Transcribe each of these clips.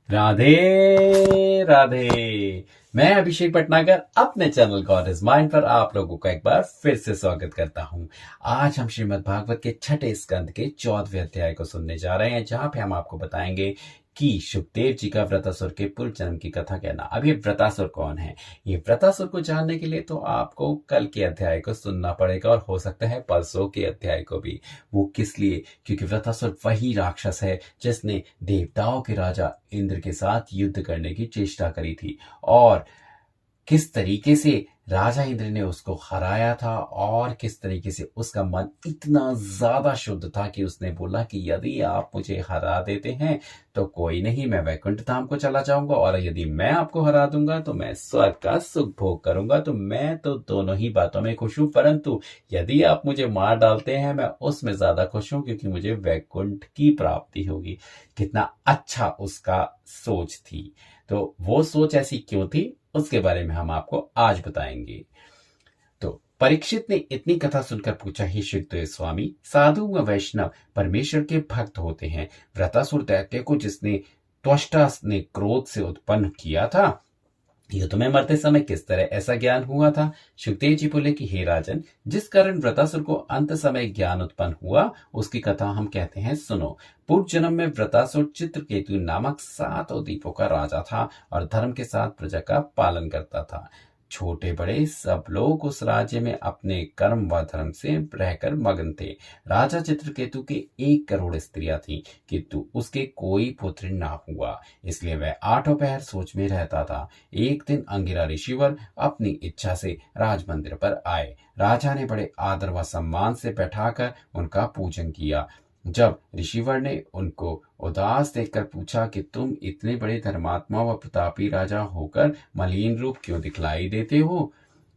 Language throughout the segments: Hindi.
राधे राधे। मैं अभिषेक भटनागर अपने चैनल गॉड इज माइंड पर आप लोगों का एक बार फिर से स्वागत करता हूं। आज हम श्रीमद् भागवत के छठे स्कंद के 14वें अध्याय को सुनने जा रहे हैं, जहां पे हम आपको बताएंगे कि शुकदेव जी का व्रतासुर के पूर्व जन्म की कथा कहना। अब ये व्रतासुर कौन है? ये व्रतासुर को जानने के लिए तो आपको कल के अध्याय को सुनना पड़ेगा, और हो सकता है परसों के अध्याय को भी। वो किस लिए? क्योंकि व्रतासुर वही राक्षस है जिसने देवताओं के राजा इंद्र के साथ युद्ध करने की चेष्टा करी थी, और किस तरीके से राजा इंद्र ने उसको हराया था, और किस तरीके से उसका मन इतना ज्यादा शुद्ध था कि उसने बोला कि यदि आप मुझे हरा देते हैं तो कोई नहीं, मैं वैकुंठ धाम को चला जाऊंगा, और यदि मैं आपको हरा दूंगा तो मैं स्वर्ग का सुख भोग करूंगा। तो मैं तो दोनों ही बातों में खुश हूं, परंतु यदि आप मुझे मार डालते हैं मैं उसमें ज्यादा खुश हूं, क्योंकि मुझे वैकुंठ की प्राप्ति होगी। कितना अच्छा उसका सोच थी। तो वो सोच ऐसी क्यों थी, उसके बारे में हम आपको आज बताएंगे। तो परीक्षित ने इतनी कथा सुनकर पूछा, हे शुकदेव स्वामी, साधु व वैष्णव परमेश्वर के भक्त होते हैं। व्रतासुर दैत्य को जिसने त्वष्टा ने क्रोध से उत्पन्न किया था, यह तुम्हें मरते समय किस तरह ऐसा ज्ञान हुआ था? शुकदेव जी बोले कि हे राजन, जिस कारण व्रतासुर को अंत समय ज्ञान उत्पन्न हुआ उसकी कथा हम कहते हैं, सुनो। पूर्व जन्म में व्रतासुर चित्रकेतु नामक 7 द्वीपों का राजा था और धर्म के साथ प्रजा का पालन करता था। छोटे बड़े सब लोग उस राज्य में अपने कर्म व धर्म से रहकर मगन थे। राजा चित्रकेतु के 1 करोड़ स्त्रियां थीं, किंतु उसके कोई पुत्र ना हुआ, इसलिए वह 8 पहर सोच में रहता था। एक दिन अंगिरा ऋषिवर अपनी इच्छा से राज मंदिर पर आए। राजा ने बड़े आदर व सम्मान से बैठाकर उनका पूजन किया। जब ऋषिवर ने उनको उदास देखकर पूछा कि तुम इतने बड़े धर्मात्मा व प्रतापी राजा होकर मलिन रूप क्यों दिखलाई देते हो,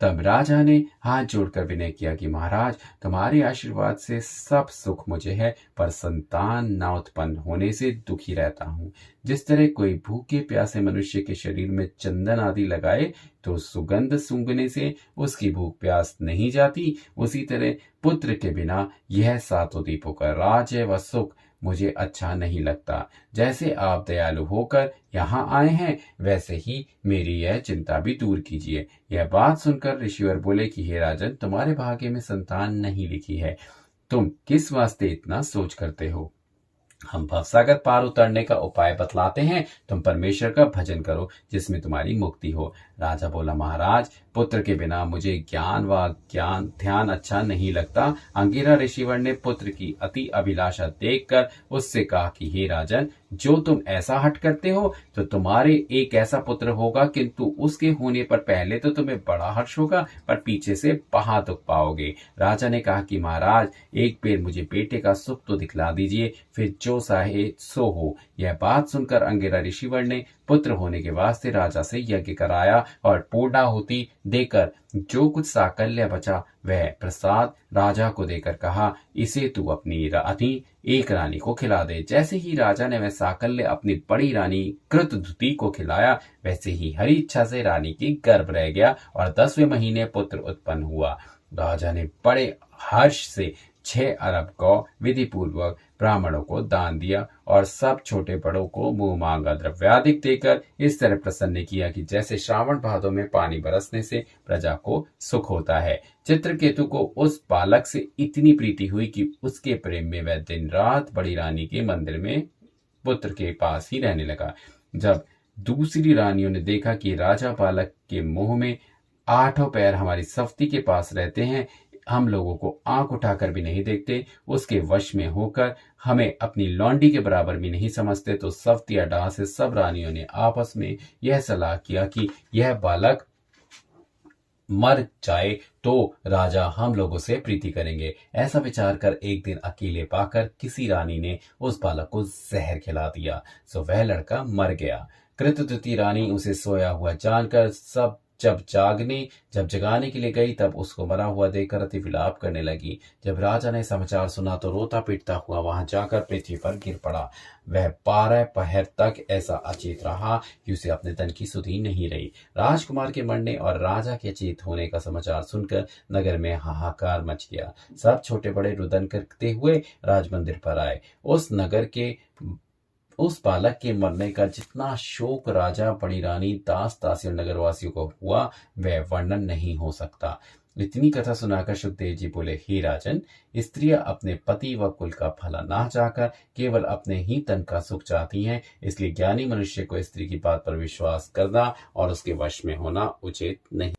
तब राजा ने हाथ जोड़कर विनय किया कि महाराज, तुम्हारे आशीर्वाद से सब सुख मुझे है, पर संतान न उत्पन्न होने से दुखी रहता हूँ। जिस तरह कोई भूखे प्यासे मनुष्य के शरीर में चंदन आदि लगाए तो सुगंध सूंघने से उसकी भूख प्यास नहीं जाती, उसी तरह पुत्र के बिना यह 7 द्वीपों का राज्य व सुख मुझे अच्छा नहीं लगता। जैसे आप दयालु होकर यहाँ आए हैं, वैसे ही मेरी यह चिंता भी दूर कीजिए। यह बात सुनकर ऋषिवर बोले कि हे राजन, तुम्हारे भाग्य में संतान नहीं लिखी है, तुम किस वास्ते इतना सोच करते हो? हम भवसागर पार उतरने का उपाय बतलाते हैं, तुम परमेश्वर का भजन करो जिसमें तुम्हारी मुक्ति हो। राजा बोला, महाराज, पुत्र के बिना मुझे ज्ञान व ज्ञान ध्यान अच्छा नहीं लगता। अंगिरा ऋषिवर ने पुत्र की अति अभिलाषा देखकर उससे कहा कि हे राजन, जो तुम ऐसा हट करते हो तो तुम्हारे एक ऐसा पुत्र होगा, किंतु उसके होने पर पहले तो तुम्हें बड़ा हर्ष होगा, पर पीछे से बहा दुख पाओगे। राजा ने कहा कि महाराज, एक बेर मुझे बेटे का सुख तो दिखला दीजिए, फिर जो चाहे सो हो। यह बात सुनकर अंगिरा ऋषिवर ने पुत्र होने के वास्ते राजा से यज्ञ कराया, और पूर्णाहुति देकर जो कुछ साकल्य बचा वह प्रसाद राजा को देकर कहा, इसे तू अपनी रानी एक रानी को खिला दे। जैसे ही राजा ने वह साकल्य अपनी बड़ी रानी कृतधुति को खिलाया, वैसे ही हरी इच्छा से रानी की गर्भ रह गया और 10वें महीने पुत्र उत्पन्न हुआ। राजा ने बड़े हर्ष से 6 अरब गौ विधि पूर्वक ब्राह्मणों को दान दिया, और सब छोटे बड़ों को मुंह मांगा द्रव्यादिक देकर इस तरह प्रसन्न किया कि जैसे श्रावण भादों में पानी बरसने से प्रजा को सुख होता है। चित्रकेतु को उस बालक से इतनी प्रीति हुई कि उसके प्रेम में वह दिन रात बड़ी रानी के मंदिर में पुत्र के पास ही रहने लगा। जब दूसरी रानियों ने देखा कि राजा बालक के मुंह में 8 पैर हमारी सफ्ती के पास रहते हैं, हम लोगों को आंख उठाकर भी नहीं देखते, उसके वश में होकर हमें अपनी लौंडी के बराबर भी नहीं समझते, तो सफ्ती अड्डा से सब रानियों ने आपस में यह सलाह किया कि यह बालक मर जाए तो राजा हम लोगों से प्रीति करेंगे। ऐसा विचार कर एक दिन अकेले पाकर किसी रानी ने उस बालक को जहर खिला दिया, सो वह लड़का मर गया। कृतधुति रानी उसे सोया हुआ जानकर जब जगाने के लिए गई, तब उसको मरा हुआ देखकर अति विलाप करने लगी। जब राजा ने समाचार सुना तो रोता पीटता हुआ वहां जाकर पृथ्वी पर गिर पड़ा। वह 12 पहर तक ऐसा अचेत रहा कि उसे अपने तन की सुधि नहीं रही। राजकुमार के मरने और राजा के अचेत होने का समाचार सुनकर नगर में हाहाकार मच गया। सब छोटे बड़े रुदन करते हुए राजमंदिर पर आए। उस नगर के उस बालक के मरने का जितना शोक राजा, बड़ी रानी, दास दासी और नगरवासियों को हुआ वह वर्णन नहीं हो सकता। इतनी कथा सुनाकर सुखदेव जी बोले, हे राजन, स्त्रियां अपने पति व कुल का भला ना चाहकर केवल अपने ही तन का सुख चाहती हैं, इसलिए ज्ञानी मनुष्य को स्त्री की बात पर विश्वास करना और उसके वश में होना उचित नहीं।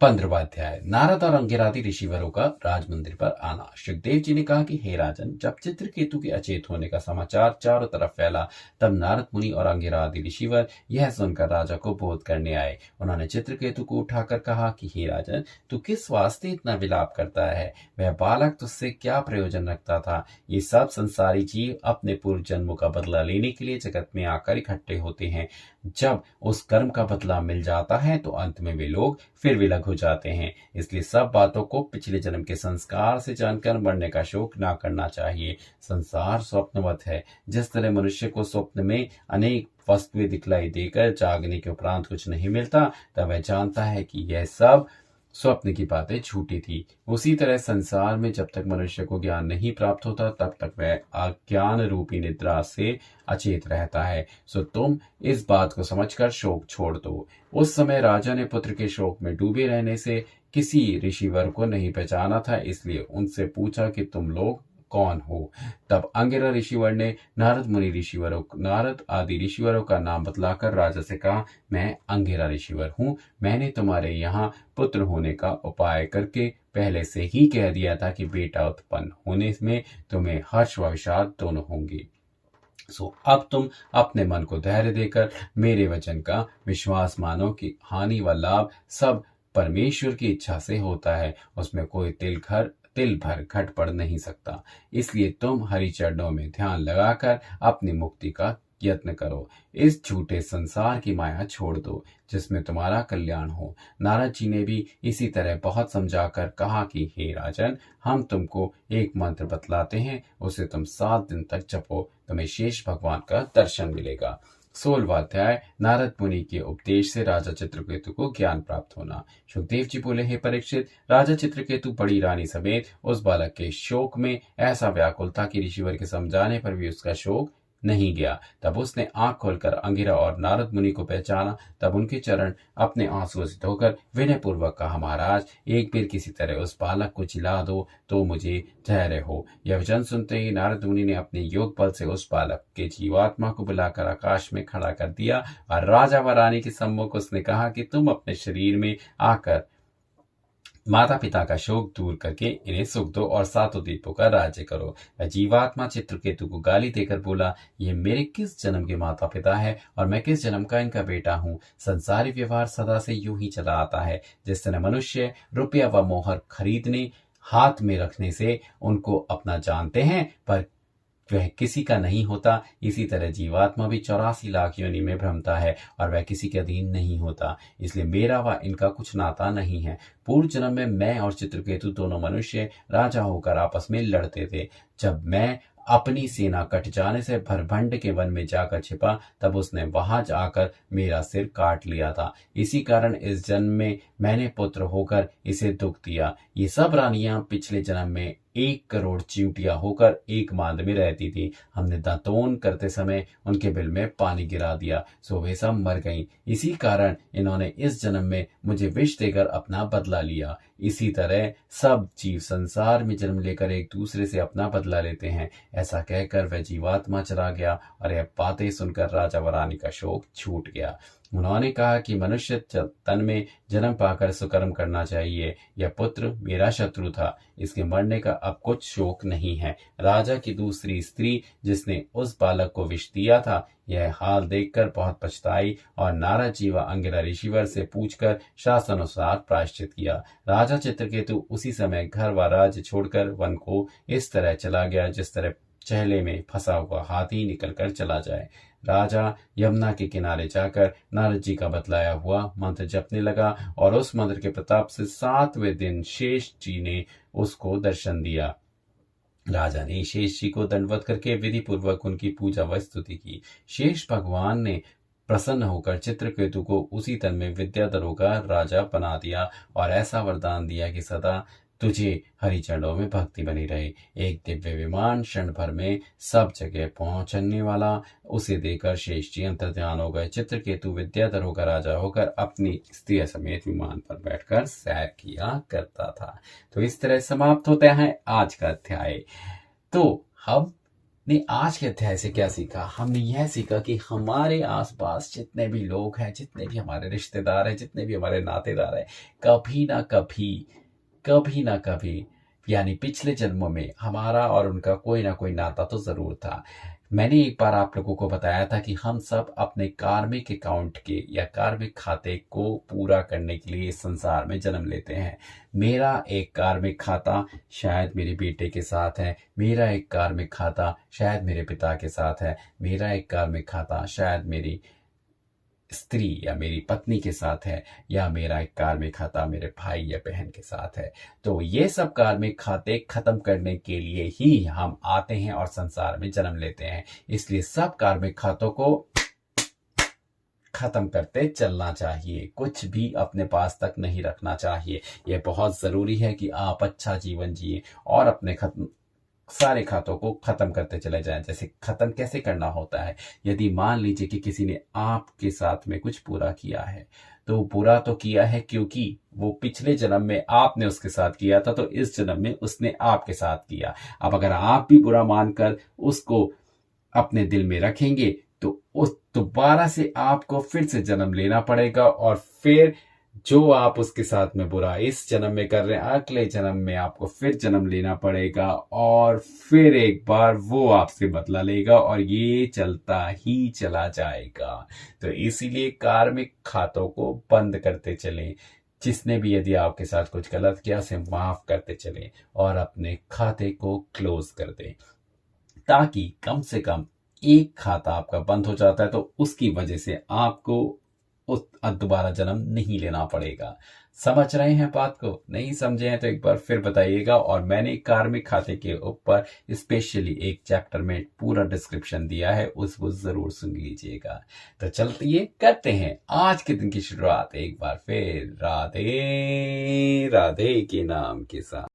15वां अध्याय। नारद और अंगिरादि ऋषिवरों का राज मंदिर पर आना। सुखदेव जी ने कहा कि हे राजन, जब चित्रकेतु के अचेत होने का समाचार चारों तरफ फैला, तब नारद मुनि और अंगिरादि ऋषिवर यह सुनकर राजा को बोध करने आए। उन्होंने चित्रकेतु को उठाकर कहा कि हे राजन, तू किस वास्ते इतना विलाप करता है? वह बालक तुझसे क्या प्रयोजन रखता था? ये सब संसारी जीव अपने पूर्व जन्मों का बदला लेने के लिए जगत में आकर इकट्ठे होते हैं। जब उस कर्म का बदला मिल जाता है तो अंत में वे लोग फिर विलग हो जाते हैं। इसलिए सब बातों को पिछले जन्म के संस्कार से जानकर मरने का शोक ना करना चाहिए। संसार स्वप्नवत है। जिस तरह मनुष्य को स्वप्न में अनेक वस्तुएं दिखलाई देकर जागने के उपरांत कुछ नहीं मिलता, तब वह जानता है कि यह सब स्वप्न की बातें झूठी थी। उसी तरह संसार में जब तक मनुष्य को ज्ञान नहीं प्राप्त होता, तब तक वह अज्ञान रूपी निद्रा से अचेत रहता है। सो तुम इस बात को समझकर शोक छोड़ दो। उस समय राजा ने पुत्र के शोक में डूबे रहने से किसी ऋषिवर को नहीं पहचाना था, इसलिए उनसे पूछा कि तुम लोग कौन हो? तब अंगिरा ऋषिवर ने नारद आदि ऋषिवरों का नाम बतलाकर राजा से कहा, मैं अंगिरा ऋषिवर हूँ। मैंने तुम्हारे यहाँ पुत्र होने का उपाय करके पहले से ही कह दिया था कि बेटा उत्पन्न होने में तुम्हें हर्ष व विषाद दोनों होंगे। सो अब तुम अपने मन को धैर्य देकर मेरे वचन का विश्वास मानो कि हानि व लाभ सब परमेश्वर की इच्छा से होता है। उसमें कोई तिल भर घट पड़ नहीं सकता। इसलिए तुम हरि चरणों में ध्यान लगाकर अपनी मुक्ति का यत्न करो। इस झूठे संसार की माया छोड़ दो जिसमें तुम्हारा कल्याण हो। नारद जी ने भी इसी तरह बहुत समझाकर कहा कि हे राजन, हम तुमको एक मंत्र बतलाते हैं, उसे तुम 7 दिन तक जपो, तुम्हें शेष भगवान का दर्शन मिलेगा। 16वां अध्याय। नारद मुनि के उपदेश से राजा चित्रकेतु को ज्ञान प्राप्त होना। सुखदेव जी बोले, हे परीक्षित, राजा चित्रकेतु बड़ी रानी समेत उस बालक के शोक में ऐसा व्याकुल था कि ऋषिवर के समझाने पर भी उसका शोक नहीं गया। तब उसने आंख खोलकर अंगिरा और नारद मुनि को पहचाना। तब उनके चरण अपने आंसुओं से धोकर विनय पूर्वक कहा, महाराज, एक बार किसी तरह उस बालक को जिला दो तो मुझे धैर्य हो। यह वचन सुनते ही नारद मुनि ने अपने योग बल से उस बालक के जीवात्मा को बुलाकर आकाश में खड़ा कर दिया और राजा व रानी के सम्मुख उसने कहा कि तुम अपने शरीर में आकर माता पिता का शोक दूर करके इन्हें सुख दो और 7 द्वीपों का राज्य करो। वह जीवात्मा चित्रकेतु को गाली देकर बोला, ये मेरे किस जन्म के माता पिता है और मैं किस जन्म का इनका बेटा हूँ। संसारी व्यवहार सदा से यूं ही चला आता है। जिस तरह मनुष्य रुपया व मोहर खरीदने हाथ में रखने से उनको अपना जानते हैं पर वह किसी का नहीं होता, इसी तरह जीवात्मा भी 84 लाख योनि में भ्रमता है और वह किसी के अधीन नहीं होता। इसलिए मेरा व इनका कुछ नाता नहीं है। पूर्व जन्म में मैं और चित्रकेतु दोनों मनुष्य राजा होकर आपस में लड़ते थे। जब मैं अपनी सेना कट जाने से भरभंड के वन में जाकर छिपा, तब उसने वहां जाकर मेरा सिर काट लिया था। इसी कारण इस जन्म में मैंने पुत्र होकर इसे दुख दिया। ये सब रानियां पिछले जन्म में 1 करोड़ चिंटियां होकर एक मांद में रहती थी। हमने दांतोन करते समय उनके बिल में पानी गिरा दिया, सो वे सब मर गईं। इसी कारण इन्होंने इस जन्म में मुझे विष देकर अपना बदला लिया। इसी तरह सब जीव संसार में जन्म लेकर एक दूसरे से अपना बदला लेते हैं। ऐसा कहकर वह जीवात्मा चला गया और यह बातें सुनकर राजा व रानी का शोक छूट गया। उन्होंने कहा कि मनुष्य तन में जन्म पाकर सुकर्म करना चाहिए। यह पुत्र मेरा शत्रु था, इसके मरने का अब कुछ शोक नहीं है। राजा की दूसरी स्त्री जिसने उस बालक को विष दिया था, यह हाल देखकर बहुत पछताई और नारद जी व अंगिरा ऋषिवर से पूछकर शास्त्रानुसार प्रायश्चित किया। राजा चित्रकेतु उसी समय घर व राज्य छोड़कर वन को इस तरह चला गया जिस तरह चहले में फंसा हुआ हाथी निकलकर चला जाए। राजा यमुना के किनारे जाकर नारद जी का बतलाया हुआ मंत्र जपने लगा और उस मंत्र के प्रताप से 7वें दिन शेष जी ने उसको दर्शन दिया। राजा ने शेष जी को दंडवत करके विधि पूर्वक उनकी पूजा व स्तुति की। शेष भगवान ने प्रसन्न होकर चित्रकेतु को उसी तन में विद्याधरों का राजा बना दिया और ऐसा वरदान दिया कि सदा तुझे हरि चरणों में भक्ति बनी रहे। एक दिव्य विमान क्षण भर में सब जगह पहुंचने वाला, उसे देखकर शेष जी अंतर्ध्यान हो गए। चित्रकेतु विद्याधर होकर राजा होकर अपनी स्त्री समेत विमान पर बैठकर सैर किया करता था। तो इस तरह समाप्त होता है आज का अध्याय। तो हमने आज के अध्याय से क्या सीखा? हमने यह सीखा कि हमारे आसपास जितने भी लोग हैं, जितने भी हमारे रिश्तेदार हैं, जितने भी हमारे नातेदार हैं, कभी ना कभी यानी पिछले जन्मों में हमारा और उनका कोई ना कोई नाता तो जरूर था। मैंने एक बार आप लोगों को बताया था कि हम सब अपने कार्मिक अकाउंट के या कार्मिक खाते को पूरा करने के लिए इस संसार में जन्म लेते हैं। मेरा एक कार्मिक खाता शायद मेरे बेटे के साथ है, मेरा एक कार्मिक खाता शायद मेरे पिता के साथ है, मेरा एक कार्मिक खाता शायद मेरी स्त्री या मेरी पत्नी के साथ है, या मेरा एक कार्मिक खाता मेरे भाई या बहन के साथ है। तो ये सब कार्मिक खाते खत्म करने के लिए ही हम आते हैं और संसार में जन्म लेते हैं। इसलिए सब कार्मिक खातों को खत्म करते चलना चाहिए, कुछ भी अपने पास तक नहीं रखना चाहिए। यह बहुत जरूरी है कि आप अच्छा जीवन जिए और अपने सारे खातों को खत्म करते चले जाएं। जैसे खत्म कैसे करना होता है? यदि मान लीजिए कि किसी ने आपके साथ में कुछ बुरा किया है, तो बुरा तो किया है क्योंकि वो पिछले जन्म में आपने उसके साथ किया था, तो इस जन्म में उसने आपके साथ किया। अब अगर आप भी बुरा मानकर उसको अपने दिल में रखेंगे तो उस दोबारा से आपको फिर से जन्म लेना पड़ेगा, और फिर जो आप उसके साथ में बुरा इस जन्म में कर रहे हैं, अगले जन्म में आपको फिर जन्म लेना पड़ेगा, और फिर एक बार वो आपसे बदला लेगा, और ये चलता ही चला जाएगा। तो इसीलिए कार्मिक खातों को बंद करते चलें। जिसने भी यदि आपके साथ कुछ गलत किया उसे माफ करते चलें और अपने खाते को क्लोज कर दें, ताकि कम से कम एक खाता आपका बंद हो जाता है तो उसकी वजह से आपको उस दोबारा जन्म नहीं लेना पड़ेगा। समझ रहे हैं बात को? नहीं समझे हैं तो एक बार फिर बताइएगा। और मैंने कार्मिक खाते के ऊपर स्पेशली एक चैप्टर में पूरा डिस्क्रिप्शन दिया है, उसको जरूर सुन लीजिएगा। तो चलते करते हैं आज के दिन की शुरुआत एक बार फिर राधे राधे के नाम के साथ।